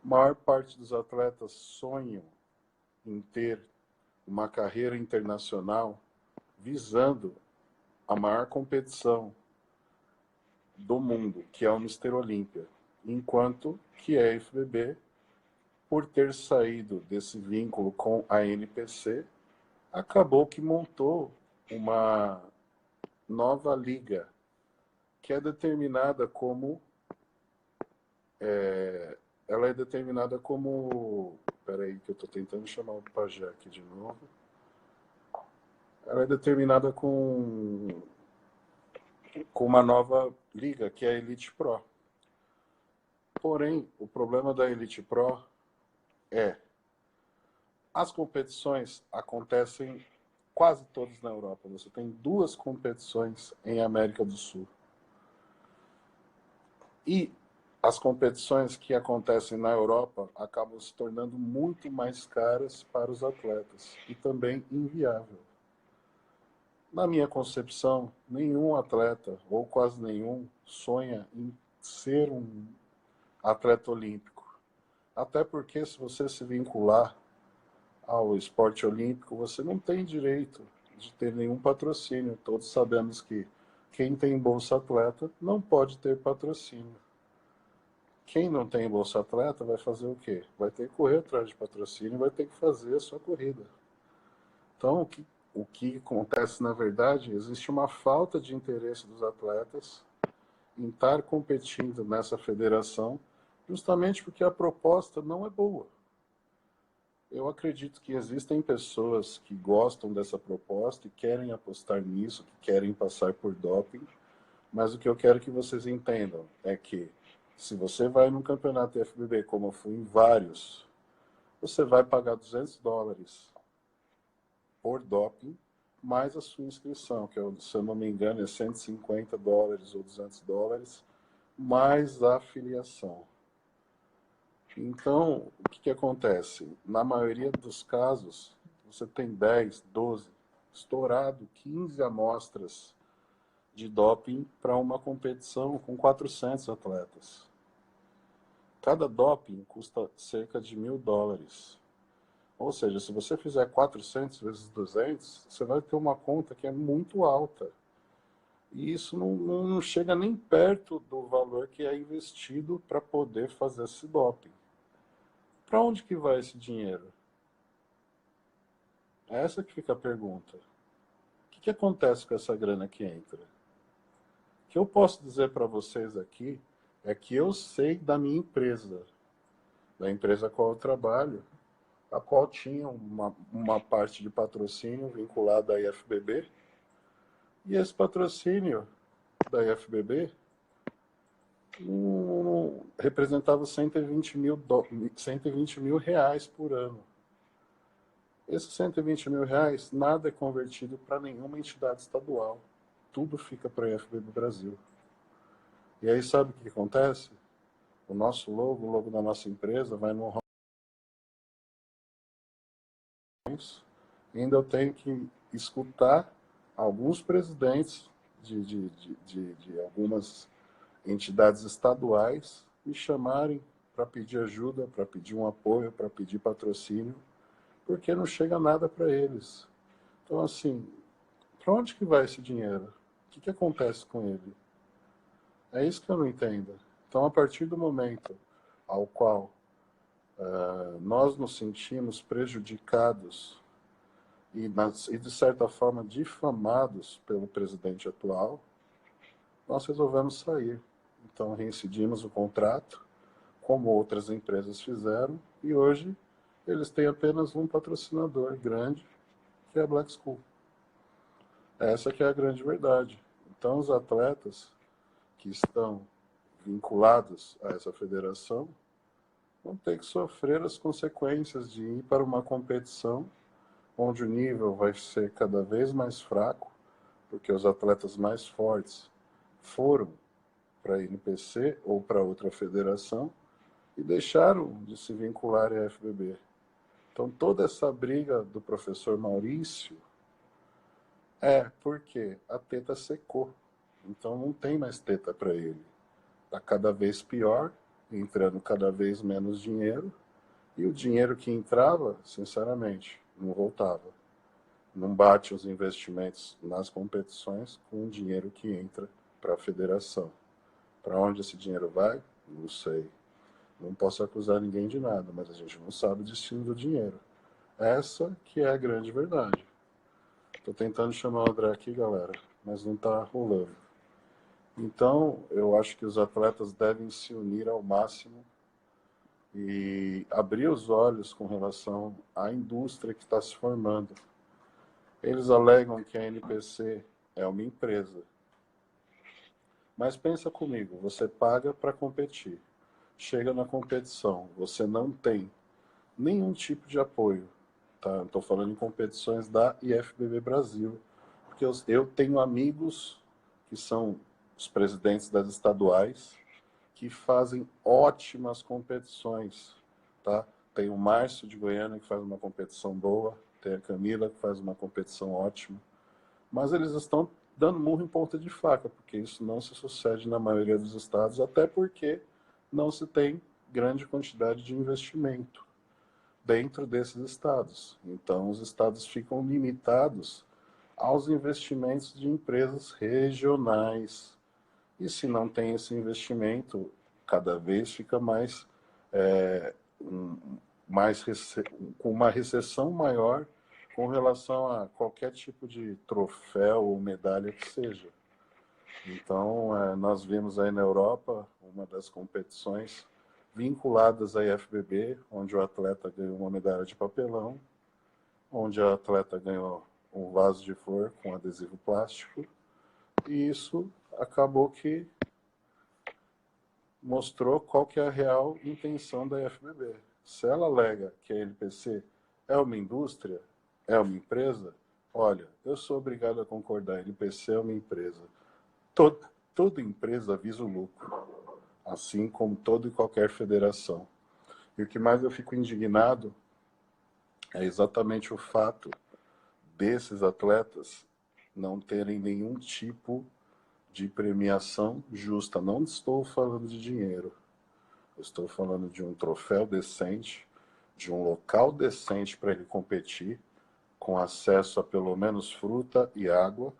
A maior parte dos atletas sonham em ter uma carreira internacional visando a maior competição do mundo, que é o Mister Olímpia, enquanto que a FBB, por ter saído desse vínculo com a NPC, acabou que montou uma nova liga, que é determinada como... ela é determinada como... Peraí, que eu estou tentando chamar o Pajé aqui de novo. Ela é determinada com uma nova liga, que é a Elite Pro. Porém, o problema da Elite Pro é as competições acontecem quase todas na Europa. Você tem 2 competições em América do Sul. E as competições que acontecem na Europa acabam se tornando muito mais caras para os atletas e também inviável. Na minha concepção, nenhum atleta, ou quase nenhum, sonha em ser um atleta olímpico. Até porque, se você se vincular ao esporte olímpico, você não tem direito de ter nenhum patrocínio. Todos sabemos que quem tem bolsa atleta não pode ter patrocínio. Quem não tem bolsa atleta vai fazer o quê? Vai ter que correr atrás de patrocínio e vai ter que fazer a sua corrida. Então, o que acontece, na verdade, existe uma falta de interesse dos atletas em estar competindo nessa federação, justamente porque a proposta não é boa. Eu acredito que existem pessoas que gostam dessa proposta e querem apostar nisso, que querem passar por doping, mas o que eu quero que vocês entendam é que se você vai num campeonato FBB, como eu fui em vários, você vai pagar $200 por doping, mais a sua inscrição, que se eu não me engano é $150 ou $200, mais a afiliação. Então, o que acontece? Na maioria dos casos, você tem 10, 12, estourado 15 amostras de doping para uma competição com 400 atletas. Cada doping custa cerca de $1.000. Ou seja, se você fizer 400 vezes 200, você vai ter uma conta que é muito alta. E isso não chega nem perto do valor que é investido para poder fazer esse doping. Para onde que vai esse dinheiro? É essa que fica a pergunta. O que acontece com essa grana que entra? O que eu posso dizer para vocês aqui é que eu sei da minha empresa, da empresa a qual eu trabalho, a qual tinha uma parte de patrocínio vinculada à IFBB, e esse patrocínio da IFBB representava 120 mil reais por ano. Esses 120 mil reais, nada é convertido para nenhuma entidade estadual. Tudo fica para a IFBB Brasil. E aí sabe o que acontece? O nosso logo, o logo da nossa empresa, vai no ainda eu tenho que escutar alguns presidentes de algumas entidades estaduais me chamarem para pedir ajuda, para pedir um apoio, para pedir patrocínio, porque não chega nada para eles. Então, assim, para onde que vai esse dinheiro? O que acontece com ele? É isso que eu não entendo. Então, a partir do momento ao qual nós nos sentimos prejudicados e, de certa forma, difamados pelo presidente atual, nós resolvemos sair. Então, reincidimos o contrato, como outras empresas fizeram, e hoje eles têm apenas um patrocinador grande, que é a Black School. Essa que é a grande verdade. Então, os atletas que estão vinculados a essa federação vão ter que sofrer as consequências de ir para uma competição onde o nível vai ser cada vez mais fraco, porque os atletas mais fortes foram para a NPC ou para outra federação e deixaram de se vincular à FBB. Então, toda essa briga do professor Maurício é porque a teta secou. Então, não tem mais teta para ele. Está cada vez pior entrando cada vez menos dinheiro, e o dinheiro que entrava, sinceramente, não voltava. Não bate os investimentos nas competições com o dinheiro que entra para a federação. Para onde esse dinheiro vai? Não sei. Não posso acusar ninguém de nada, mas a gente não sabe o destino do dinheiro. Essa que é a grande verdade. Estou tentando chamar o André aqui, galera, mas não está rolando. Então, eu acho que os atletas devem se unir ao máximo e abrir os olhos com relação à indústria que está se formando. Eles alegam que a NPC é uma empresa. Mas pensa comigo, você paga para competir. Chega na competição, você não tem nenhum tipo de apoio. Tá? Estou falando em competições da IFBB Brasil, porque eu tenho amigos que são os presidentes das estaduais, que fazem ótimas competições. Tá? Tem o Márcio de Goiânia, que faz uma competição boa, tem a Camila, que faz uma competição ótima, mas eles estão dando murro em ponta de faca, porque isso não se sucede na maioria dos estados, até porque não se tem grande quantidade de investimento dentro desses estados. Então, os estados ficam limitados aos investimentos de empresas regionais. E se não tem esse investimento, cada vez fica mais, com uma recessão maior com relação a qualquer tipo de troféu ou medalha que seja. Então, nós vimos aí na Europa uma das competições vinculadas à IFBB, onde o atleta ganhou uma medalha de papelão, onde o atleta ganhou um vaso de flor com adesivo plástico, e isso acabou que mostrou qual que é a real intenção da IFBB. Se ela alega que a NPC é uma indústria, é uma empresa, olha, eu sou obrigado a concordar, a NPC é uma empresa. Toda empresa visa o lucro, assim como toda e qualquer federação. E o que mais eu fico indignado é exatamente o fato desses atletas não terem nenhum tipo de premiação justa. Não estou falando de dinheiro, eu estou falando de um troféu decente, de um local decente para ele competir, com acesso a pelo menos fruta e água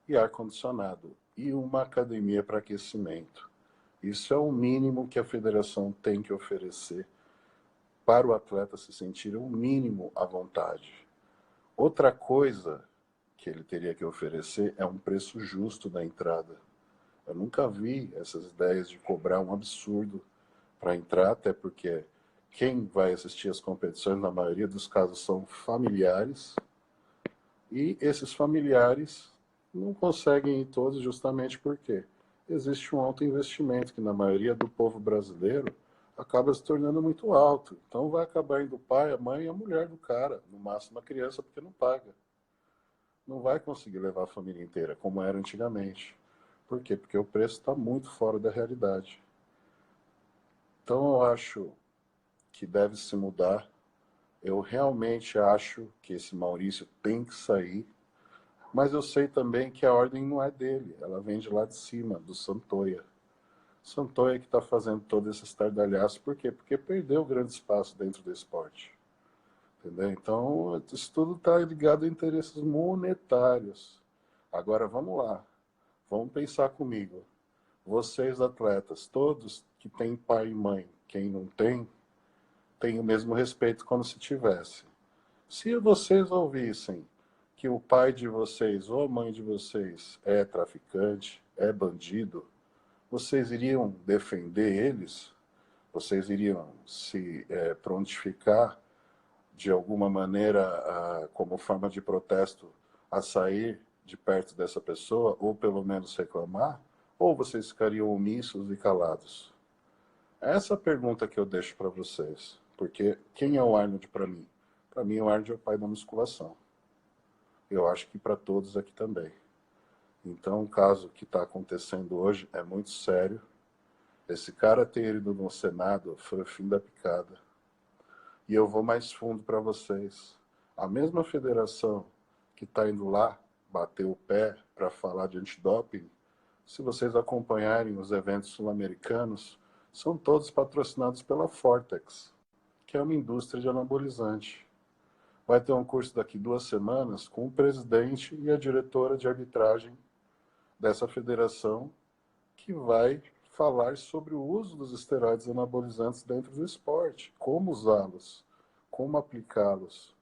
e ar-condicionado, e uma academia para aquecimento. Isso é o mínimo que a federação tem que oferecer para o atleta se sentir o mínimo à vontade. Outra coisa que ele teria que oferecer é um preço justo da entrada. Eu nunca vi essas ideias de cobrar um absurdo para entrar, até porque quem vai assistir às competições, na maioria dos casos, são familiares, e esses familiares não conseguem ir todos justamente porque existe um alto investimento que na maioria do povo brasileiro acaba se tornando muito alto. Então vai acabar indo o pai, a mãe e a mulher do cara, no máximo a criança, porque não paga. Não vai conseguir levar a família inteira, como era antigamente. Por quê? Porque o preço está muito fora da realidade. Então eu acho que deve se mudar. Eu realmente acho que esse Maurício tem que sair. Mas eu sei também que a ordem não é dele, ela vem de lá de cima, do Santoya. Santoya que está fazendo todo esse estardalhaço, por quê? Porque perdeu grande espaço dentro do esporte. Entendeu? Então, isso tudo está ligado a interesses monetários. Agora, vamos lá. Vamos pensar comigo. Vocês, atletas, todos que têm pai e mãe, quem não tem, tem o mesmo respeito como se tivesse. Se vocês ouvissem que o pai de vocês ou a mãe de vocês é traficante, é bandido, vocês iriam defender eles? Vocês iriam se prontificar de alguma maneira, como forma de protesto, a sair de perto dessa pessoa, ou pelo menos reclamar? Ou vocês ficariam omissos e calados? Essa é a pergunta que eu deixo para vocês. Porque quem é o Arnold para mim? Para mim, o Arnold é o pai da musculação. Eu acho que para todos aqui também. Então, o caso que está acontecendo hoje é muito sério. Esse cara ter ido no Senado foi o fim da picada. E eu vou mais fundo para vocês. A mesma federação que está indo lá bater o pé para falar de antidoping, se vocês acompanharem os eventos sul-americanos, são todos patrocinados pela Fortex, que é uma indústria de anabolizante. Vai ter um curso daqui 2 semanas com o presidente e a diretora de arbitragem dessa federação, que vai falar sobre o uso dos esteroides anabolizantes dentro do esporte, como usá-los, como aplicá-los.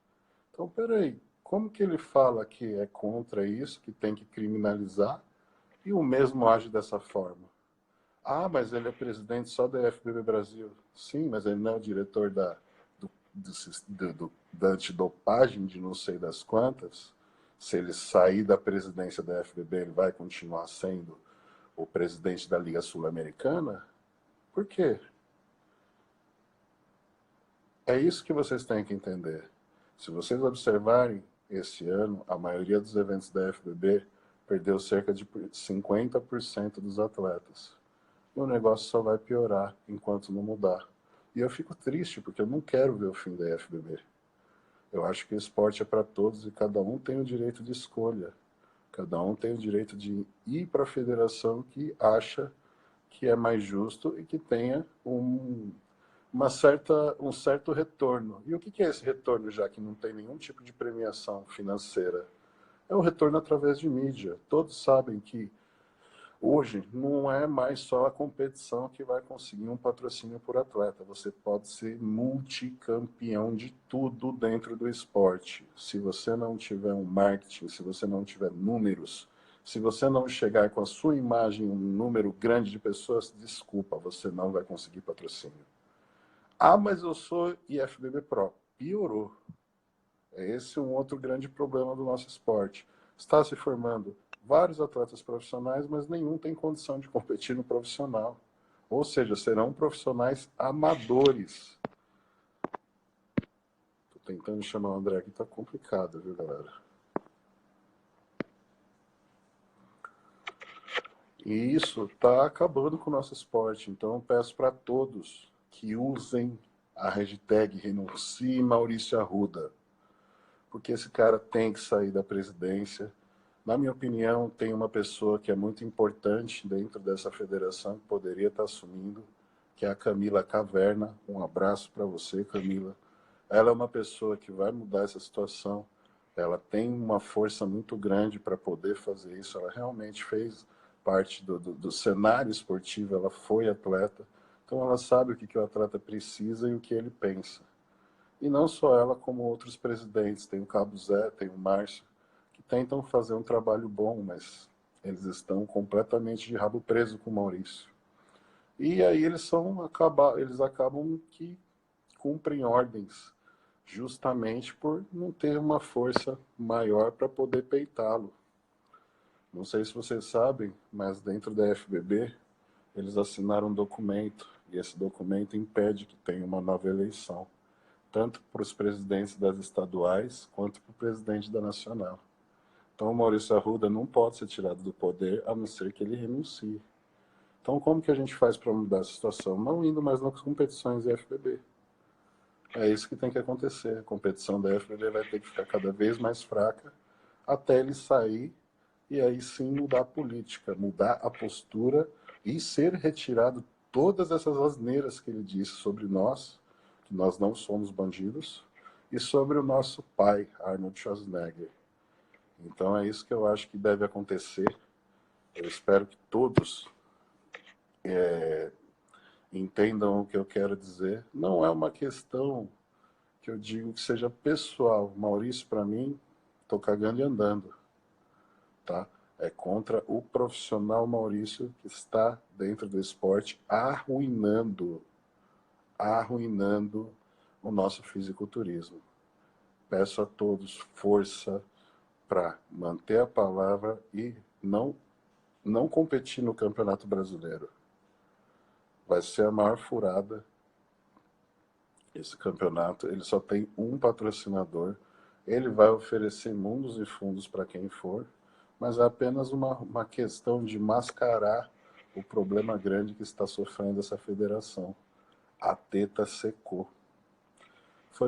Então, peraí, como que ele fala que é contra isso, que tem que criminalizar, e o mesmo age dessa forma? Ah, mas ele é presidente só da FBB Brasil. Sim, mas ele não é o diretor da antidopagem de não sei das quantas. Se ele sair da presidência da FBB, ele vai continuar sendo o presidente da Liga Sul-Americana? Por quê? É isso que vocês têm que entender. Se vocês observarem, esse ano, a maioria dos eventos da FBB perdeu cerca de 50% dos atletas. E o negócio só vai piorar enquanto não mudar. E eu fico triste, porque eu não quero ver o fim da FBB. Eu acho que o esporte é para todos e cada um tem o direito de escolha. Cada um tem o direito de ir para a federação que acha que é mais justo e que tenha um certo retorno. E o que é esse retorno, já que não tem nenhum tipo de premiação financeira? É o retorno através de mídia. Todos sabem que hoje não é mais só a competição que vai conseguir um patrocínio por atleta. Você pode ser multicampeão de tudo dentro do esporte. Se você não tiver um marketing, se você não tiver números, se você não chegar com a sua imagem um número grande de pessoas, desculpa, você não vai conseguir patrocínio. Ah, mas eu sou IFBB Pro. Piorou. Esse é um outro grande problema do nosso esporte. Está se formando vários atletas profissionais, mas nenhum tem condição de competir no profissional. Ou seja, serão profissionais amadores. Estou tentando chamar o André aqui, está complicado, viu, galera? E isso está acabando com o nosso esporte. Então eu peço para todos que usem a hashtag Renuncie Maurício Arruda, porque esse cara tem que sair da presidência. Na minha opinião, tem uma pessoa que é muito importante dentro dessa federação, que poderia estar assumindo, que é a Camila Caverna. Um abraço para você, Camila. Ela é uma pessoa que vai mudar essa situação. Ela tem uma força muito grande para poder fazer isso. Ela realmente fez parte do cenário esportivo, ela foi atleta. Então ela sabe o que o atleta precisa e o que ele pensa. E não só ela, como outros presidentes. Tem o Cabo Zé, tem o Márcio, que tentam fazer um trabalho bom, mas eles estão completamente de rabo preso com o Maurício. E aí eles acabam que cumprem ordens, justamente por não ter uma força maior para poder peitá-lo. Não sei se vocês sabem, mas dentro da FBB, eles assinaram um documento, e esse documento impede que tenha uma nova eleição, tanto para os presidentes das estaduais, quanto para o presidente da nacional. Então o Maurício Arruda não pode ser tirado do poder, a não ser que ele renuncie. Então como que a gente faz para mudar essa situação? Não indo mais nas competições da FBB. É isso que tem que acontecer. A competição da FBB vai ter que ficar cada vez mais fraca, até ele sair, e aí sim mudar a política, mudar a postura e ser retirado todas essas asneiras que ele disse sobre nós, que nós não somos bandidos, e sobre o nosso pai, Arnold Schwarzenegger. Então é isso que eu acho que deve acontecer. Eu espero que todos entendam o que eu quero dizer. Não é uma questão que eu digo que seja pessoal. Maurício, para mim, estou cagando e andando. Tá? É contra o profissional Maurício que está dentro do esporte arruinando o nosso fisiculturismo. Peço a todos força para manter a palavra e não competir no Campeonato Brasileiro. Vai ser a maior furada esse campeonato. Ele só tem um patrocinador. Ele vai oferecer mundos e fundos para quem for, mas é apenas uma questão de mascarar o problema grande que está sofrendo essa federação. A teta secou.